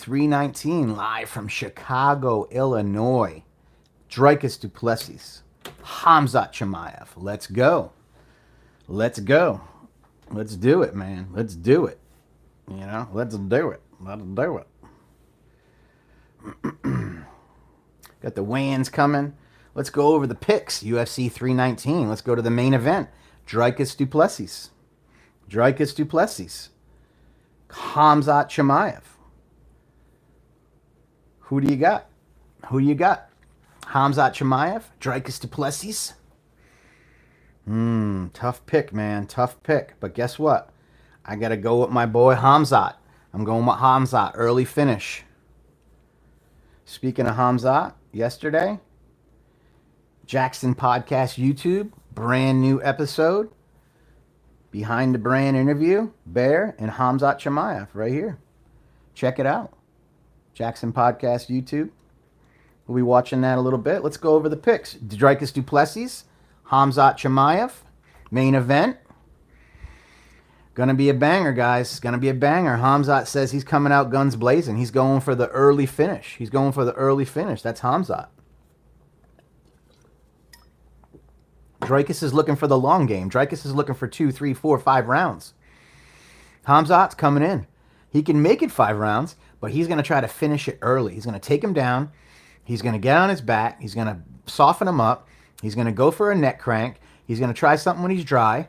319, live from Chicago, Illinois. Dricus du Plessis, Khamzat Chimaev. Let's go. Let's go. Let's do it, man. Let's do it. You know, let's do it. Let's do it. Got the weigh-ins coming. Let's go over the picks. UFC 319. Let's go to the main event. Dricus du Plessis. Dricus du Plessis. Khamzat Chimaev. Who do you got? Who do you got? Khamzat Chimaev? Dricus du Plessis? Tough pick, man. Tough pick. But guess what? I got to go with my boy Khamzat. I'm going with Khamzat. Early finish. Speaking of Khamzat, yesterday, Jackson Podcast YouTube, brand new episode. Behind the Brand interview, Bear and Khamzat Chimaev right here. Check it out. Jackson Podcast YouTube. We'll be watching that a little bit. Let's go over the picks. Dricus du Plessis, Khamzat Chimaev, main event. Gonna be a banger, guys. Gonna be a banger. Khamzat says he's coming out guns blazing. He's going for the early finish. He's going for the early finish. That's Khamzat. Dricus is looking for the long game. Dricus is looking for 2, 3, 4, 5 rounds. Khamzat's coming in. He can make it 5 rounds, but he's going to try to finish it early. He's going to take him down. He's going to get on his back. He's going to soften him up. He's going to go for a neck crank. He's going to try something when he's dry,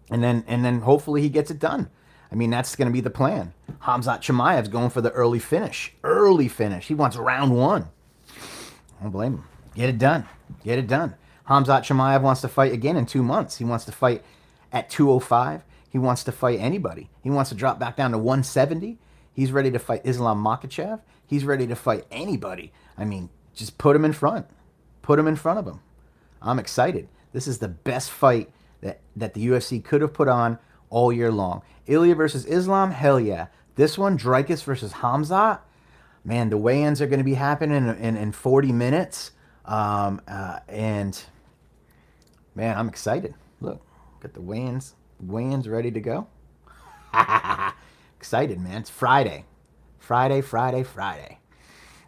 and then hopefully he gets it done. I mean, that's going to be the plan. Khamzat Chimaev's going for the early finish. Early finish. He wants round 1. I don't blame him. Get it done. Get it done. Khamzat Chimaev wants to fight again in 2 months. He wants to fight at 205. He wants to fight anybody. He wants to drop back down to 170. He's ready to fight Islam Makhachev. He's ready to fight anybody. I mean, just put him in front. Put him in front of him. I'm excited. This is the best fight that the UFC could have put on all year long. Ilya versus Islam, hell yeah. This one, Dricus versus Khamzat, man, the weigh-ins are going to be happening in 40 minutes. And man, I'm excited. Look, got the weigh-ins ready to go. Excited, man. It's Friday. Friday.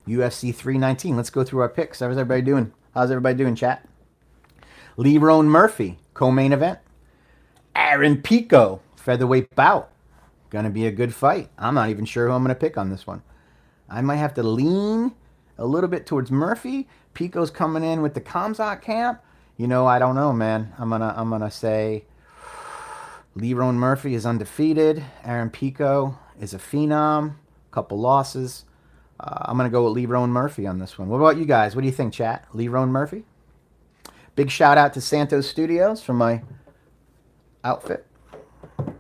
UFC 319. Let's go through our picks. How's everybody doing? How's everybody doing, chat? Lerone Murphy, co-main event. Aaron Pico, featherweight bout. Gonna be a good fight. I'm not even sure who I'm gonna pick on this one. I might have to lean a little bit towards Murphy. Pico's coming in with the Khamzat camp. You know, I don't know, man. I'm gonna say Lerone Murphy is undefeated. Aaron Pico is a phenom. Couple losses. I'm gonna go with Lerone Murphy on this one. What about you guys? What do you think, chat? Lerone Murphy. Big shout out to Santos Studios for my outfit,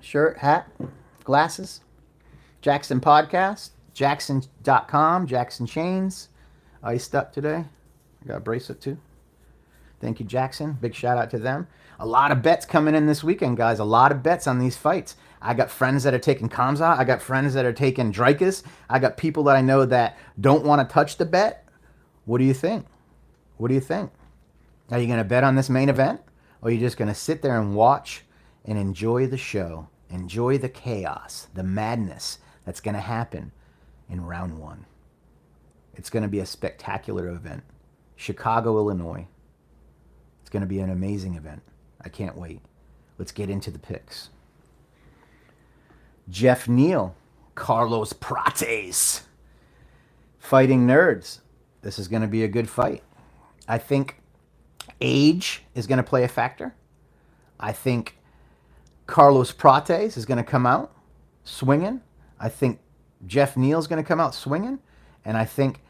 shirt, hat, glasses. Jackson Podcast, Jackson.com, Jackson Chains. Iced up today. I got a bracelet too. Thank you, Jackson. Big shout out to them. A lot of bets coming in this weekend, guys. A lot of bets on these fights. I got friends that are taking Khamzat. I got friends that are taking Dricus. I got people that I know that don't want to touch the bet. What do you think? What do you think? Are you going to bet on this main event? Or are you just going to sit there and watch and enjoy the show? Enjoy the chaos, the madness that's going to happen in round 1. It's going to be a spectacular event. Chicago, Illinois. It's going to be an amazing event. I can't wait. Let's get into the picks. Jeff Neal, Carlos Prates. Fighting Nerds. This is going to be a good fight. I think age is going to play a factor. I think Carlos Prates is going to come out swinging. I think Jeff Neal's going to come out swinging. And I think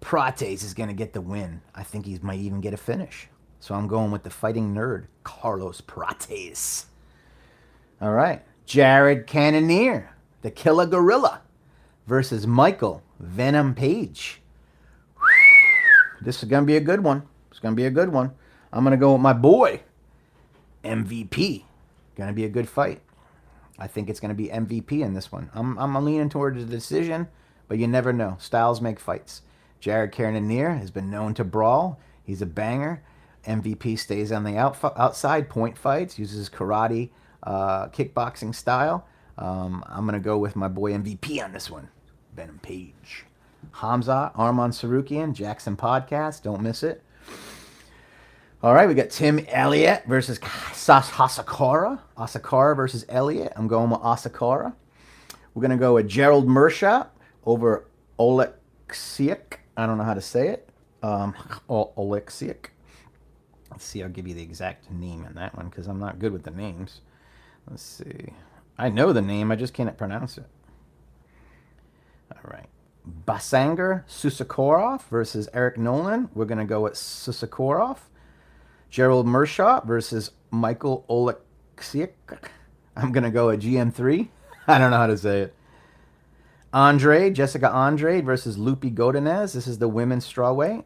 Prates is going to get the win. I think he might even get a finish. So I'm going with the Fighting Nerd, Carlos Prates. All right. Jared Cannonier, the Killer Gorilla, versus Michael Venom Page. This is going to be a good one. It's going to be a good one. I'm going to go with my boy, MVP. Going to be a good fight. I think it's going to be MVP in this one. I'm leaning towards the decision, but you never know. Styles make fights. Jared Cannonier has been known to brawl. He's a banger. MVP stays on the outside, point fights, uses karate, kickboxing style. I'm going to go with my boy MVP on this one. Venom Page. Hamza, Arman Sarukian, Jackson Podcast. Don't miss it. All right, we got Tim Elliott versus Asakara. Asakara versus Elliott. I'm going with Asakara. We're going to go with Gerald Mersha over Oleksiak. I don't know how to say it. Oleksiak. Let's see, I'll give you the exact name in that one because I'm not good with the names. Let's see. I know the name, I just can't pronounce it. All right. Basanger Susakorov versus Eric Nolan. We're going to go with Susakorov. Gerald Mersha versus Michael Oleksiak. I'm going to go at GM3. I don't know how to say it. Jessica Andre versus Lupi Godinez. This is the women's strawweight.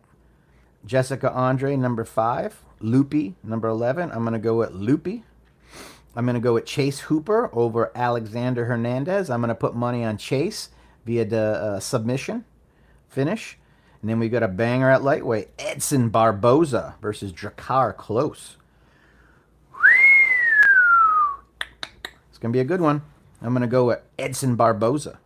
Jessica Andre, number 5. Lupi, number 11. I'm going to go with Lupi. I'm going to go with Chase Hooper over Alexander Hernandez. I'm going to put money on Chase via the submission finish. And then we got a banger at lightweight. Edson Barboza versus Drakkar Klose. It's going to be a good one. I'm going to go with Edson Barboza.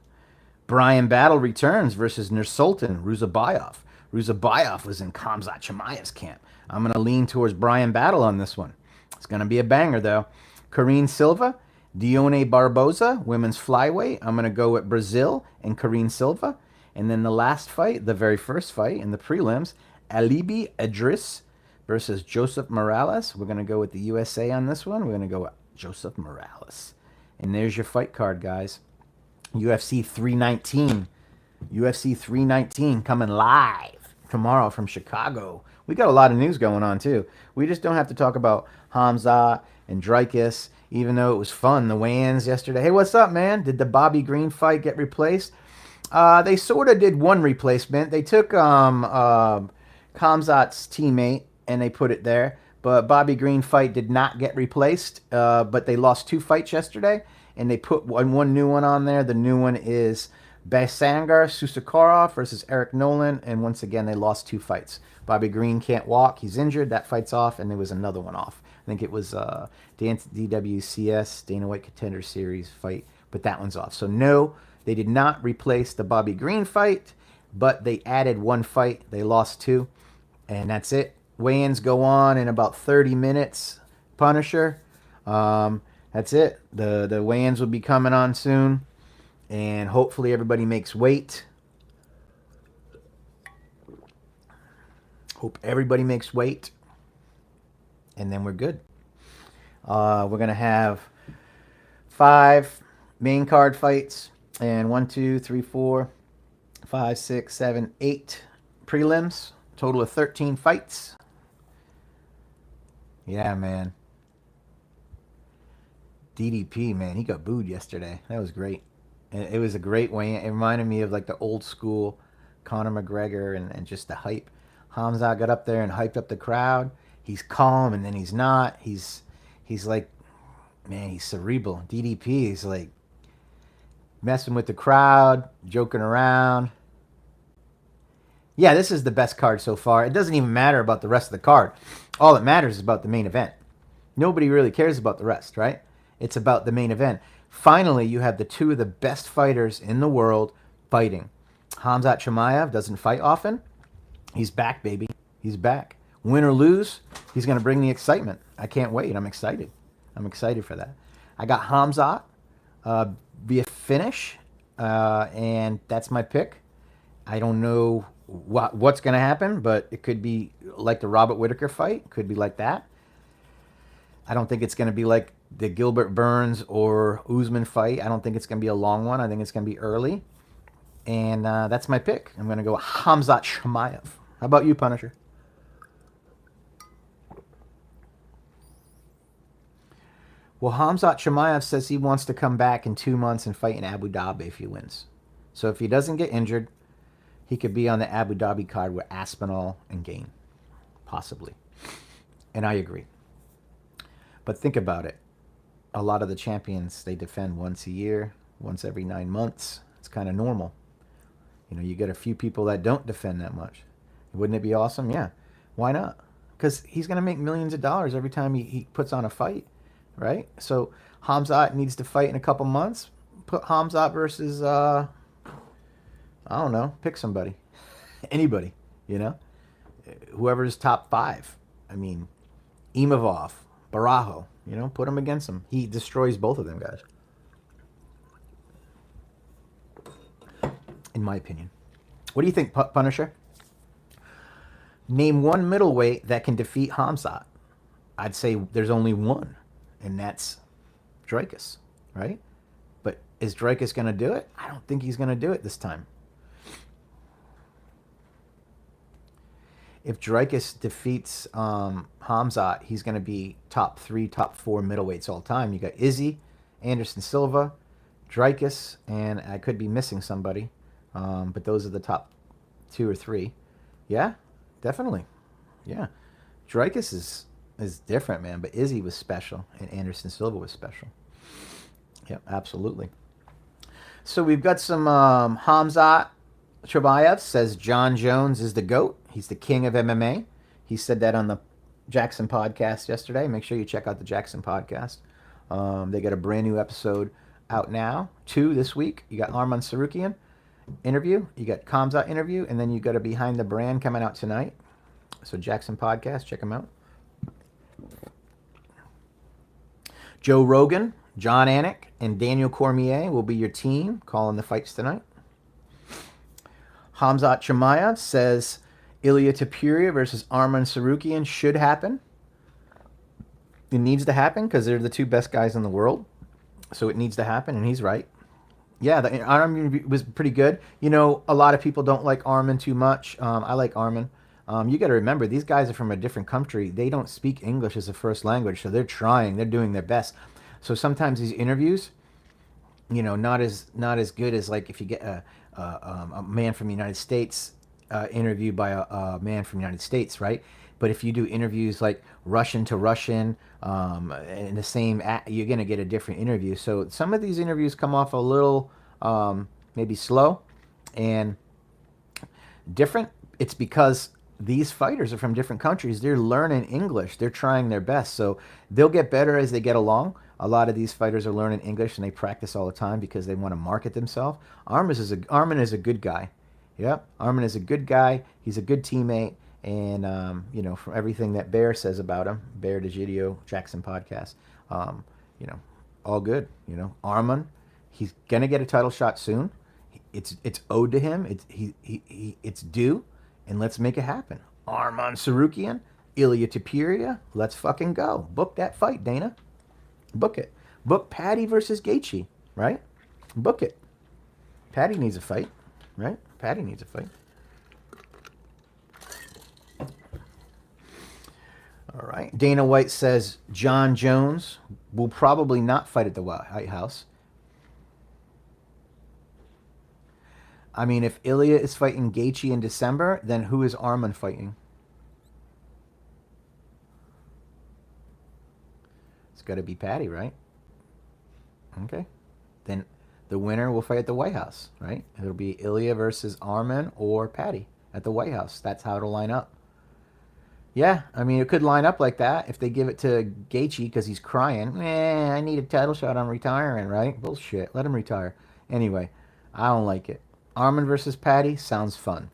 Brian Battle returns versus Nursultan Ruzabayov. Ruzabayov was in Khamzat Chimaev's camp. I'm going to lean towards Brian Battle on this one. It's going to be a banger, though. Karine Silva, Dione Barboza, women's flyweight. I'm going to go with Brazil and Karine Silva. And then the last fight, the very first fight in the prelims, Alibi Idris versus Joseph Morales. We're going to go with the USA on this one. We're going to go with Joseph Morales. And there's your fight card, guys. UFC 319. UFC 319 coming live tomorrow from Chicago. We got a lot of news going on, too. We just don't have to talk about Hamza and Dricus, even though it was fun. The weigh-ins yesterday. Hey, what's up, man? Did the Bobby Green fight get replaced? They sort of did one replacement. They took Khamzat's teammate and they put it there. But Bobby Green fight did not get replaced. But they lost 2 fights yesterday. And they put one new one on there. The new one is Basanger Susakorov versus Eric Nolan. And once again, they lost 2 fights. Bobby Green can't walk. He's injured. That fight's off. And there was another one off. I think it was DWCS, Dana White Contender Series fight. But that one's off. So no, they did not replace the Bobby Green fight. But they added 1 fight. They lost 2. And that's it. Weigh-ins go on in about 30 minutes. Punisher. That's it. The weigh-ins will be coming on soon. And hopefully everybody makes weight. Hope everybody makes weight. And then we're good. We're going to have 5 main card fights. And 1, 2, 3, 4, 5, 6, 7, 8 prelims. Total of 13 fights. Yeah, man. DDP, man, he got booed yesterday. That was great. It was a great weigh-in. It reminded me of like the old school Conor McGregor and just the hype. Hamza got up there and hyped up the crowd. He's calm and then he's not. He's like, man, he's cerebral. DDP is like messing with the crowd, joking around. Yeah, this is the best card so far. It doesn't even matter about the rest of the card. All that matters is about the main event. Nobody really cares about the rest, right? It's about the main event. Finally, you have the 2 of the best fighters in the world fighting. Khamzat Chimaev doesn't fight often. He's back, baby. He's back. Win or lose, he's going to bring the excitement. I can't wait. I'm excited. I'm excited for that. I got Khamzat via finish, and that's my pick. I don't know what's going to happen, but it could be like the Robert Whittaker fight. It could be like that. I don't think it's going to be like the Gilbert Burns or Usman fight. I don't think it's going to be a long one. I think it's going to be early. And that's my pick. I'm going to go Khamzat Chimaev. How about you, Punisher? Well, Khamzat Chimaev says he wants to come back in 2 months and fight in Abu Dhabi if he wins. So if he doesn't get injured, he could be on the Abu Dhabi card with Aspinall and Gain. Possibly. And I agree. But think about it. A lot of the champions, they defend once a year, once every 9 months. It's kind of normal. You know, you get a few people that don't defend that much. Wouldn't it be awesome? Yeah. Why not? Because he's going to make millions of dollars every time he puts on a fight, right? So Khamzat needs to fight in a couple months. Put Khamzat versus I don't know. Pick somebody. Anybody, you know? Whoever's top five. I mean, Imavov, Barajo, put him against him. He destroys both of them guys, in my opinion. What do you think, Punisher? Name one middleweight that can defeat Hamzat. I'd say there's only one, and that's Dricus, right? But is Dricus going to do it? I don't think he's going to do it this time. If Dricus defeats Hamzat, he's going to be top 3, top 4 middleweights all time. You got Izzy, Anderson Silva, Dricus, and I could be missing somebody, but those are the top 2 or 3. Yeah, definitely. Yeah, Dricus is different, man. But Izzy was special, and Anderson Silva was special. Yep, absolutely. So we've got some Hamzat Chimaev says John Jones is the GOAT. He's the king of MMA. He said that on the Jackson podcast yesterday. Make sure you check out the Jackson podcast. They got a brand new episode out now. 2 this week. You got Arman Sarukian interview. You got Kamzat interview. And then you got a Behind the Brand coming out tonight. So Jackson podcast. Check them out. Joe Rogan, John Anik, and Daniel Cormier will be your team calling the fights tonight. Hamzat Chimaev says Ilia Topuria versus Arman Sarukian should happen. It needs to happen because they're the 2 best guys in the world. So it needs to happen, and he's right. Yeah, the Arman was pretty good. A lot of people don't like Arman too much. I like Arman. You got to remember, these guys are from a different country. They don't speak English as a first language, so they're trying. They're doing their best. So sometimes these interviews, not as good as like if you get a man from the United States interviewed by a man from the United States, right? But if you do interviews like Russian to Russian, in the same, you're going to get a different interview. So some of these interviews come off a little maybe slow and different. It's because these fighters are from different countries. They're learning English. They're trying their best. So they'll get better as they get along. A lot of these fighters are learning English and they practice all the time because they want to market themselves. Arman is a good guy. Yep, Arman is a good guy. He's a good teammate. And, from everything that Bear says about him, Bear DeGidio, Jackson podcast, all good. Arman, he's going to get a title shot soon. It's owed to him. It's due. And let's make it happen. Arman Sarukian, Ilia Topuria, let's fucking go. Book that fight, Dana. Book it. Book Paddy versus Gaethje, right? Book it. Paddy needs a fight, right? Paddy needs a fight. All right. Dana White says John Jones will probably not fight at the White House. I mean, if Ilia is fighting Gaethje in December, then who is Arman fighting? It's got to be Paddy, right? Okay. Then the winner will fight at the White House, right? It'll be Ilia versus Arman or Paddy at the White House. That's how it'll line up. Yeah, I mean, it could line up like that if they give it to Gaethje because he's crying. I need a title shot. I'm retiring, right? Bullshit. Let him retire. Anyway, I don't like it. Arman versus Paddy sounds fun,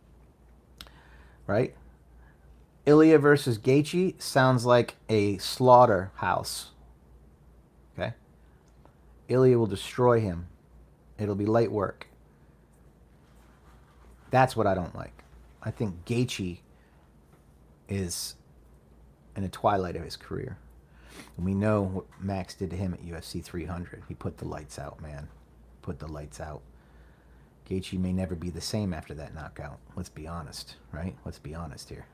right? Ilia versus Gaethje sounds like a slaughterhouse. Okay? Ilia will destroy him. It'll be light work. That's what I don't like. I think Gaethje is in the twilight of his career. And we know what Max did to him at UFC 300. He put the lights out, man. Put the lights out. Gaethje may never be the same after that knockout. Let's be honest, right? Let's be honest here.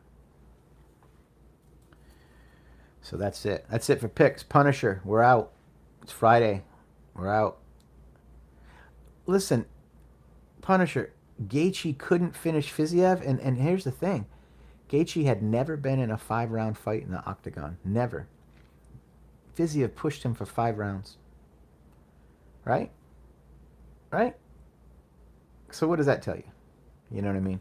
So that's it. That's it for picks. Punisher, we're out. It's Friday. We're out. Listen, Punisher, Gaethje couldn't finish Fiziev, and here's the thing. Gaethje had never been in a 5-round fight in the octagon. Never. Fiziev pushed him for 5 rounds. Right? Right? So what does that tell you? You know what I mean?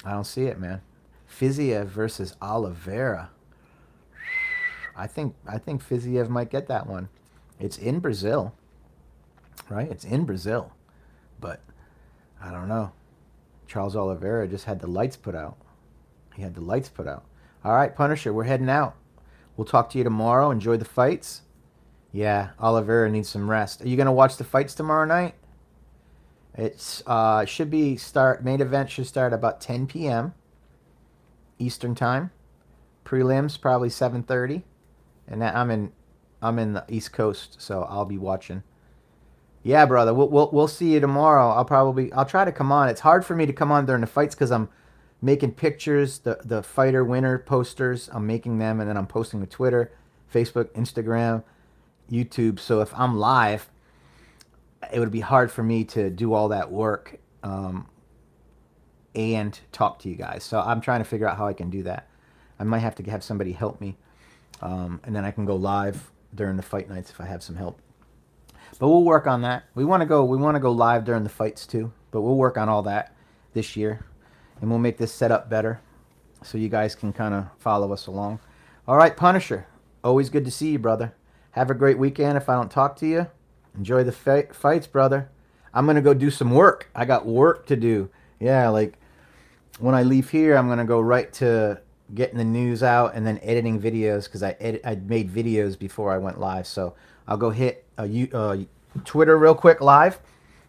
I don't see it, man. Fiziev versus Oliveira. I think Fiziev might get that one. It's in Brazil. Right? It's in Brazil. But I don't know. Charles Oliveira just had the lights put out. He had the lights put out. All right, Punisher, we're heading out. We'll talk to you tomorrow. Enjoy the fights. Yeah, Oliveira needs some rest. Are you gonna watch the fights tomorrow night? It's should be start main event should start about 10 p.m. Eastern time. Prelims probably 7:30, and I'm in the East Coast, so I'll be watching. Yeah, brother, we'll see you tomorrow. I'll try to come on. It's hard for me to come on during the fights because I'm making pictures, the fighter winner posters. I'm making them, and then I'm posting to Twitter, Facebook, Instagram, YouTube. So if I'm live, it would be hard for me to do all that work and talk to you guys. So I'm trying to figure out how I can do that. I might have to have somebody help me, and then I can go live during the fight nights if I have some help. But we'll work on that. We want to go live during the fights too. But we'll work on all that this year, and we'll make this setup better, so you guys can kind of follow us along. All right, Punisher. Always good to see you, brother. Have a great weekend. If I don't talk to you, enjoy the fights, brother. I'm gonna go do some work. I got work to do. Yeah, like when I leave here, I'm gonna go right to getting the news out and then editing videos because I made videos before I went live. So I'll go hit Twitter real quick live,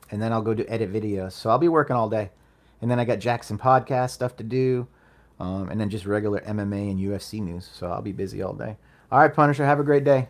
and then I'll go edit videos. So I'll be working all day, and then I got Jackson podcast stuff to do, and then just regular MMA and UFC news. So I'll be busy all day. All right, Punisher, have a great day.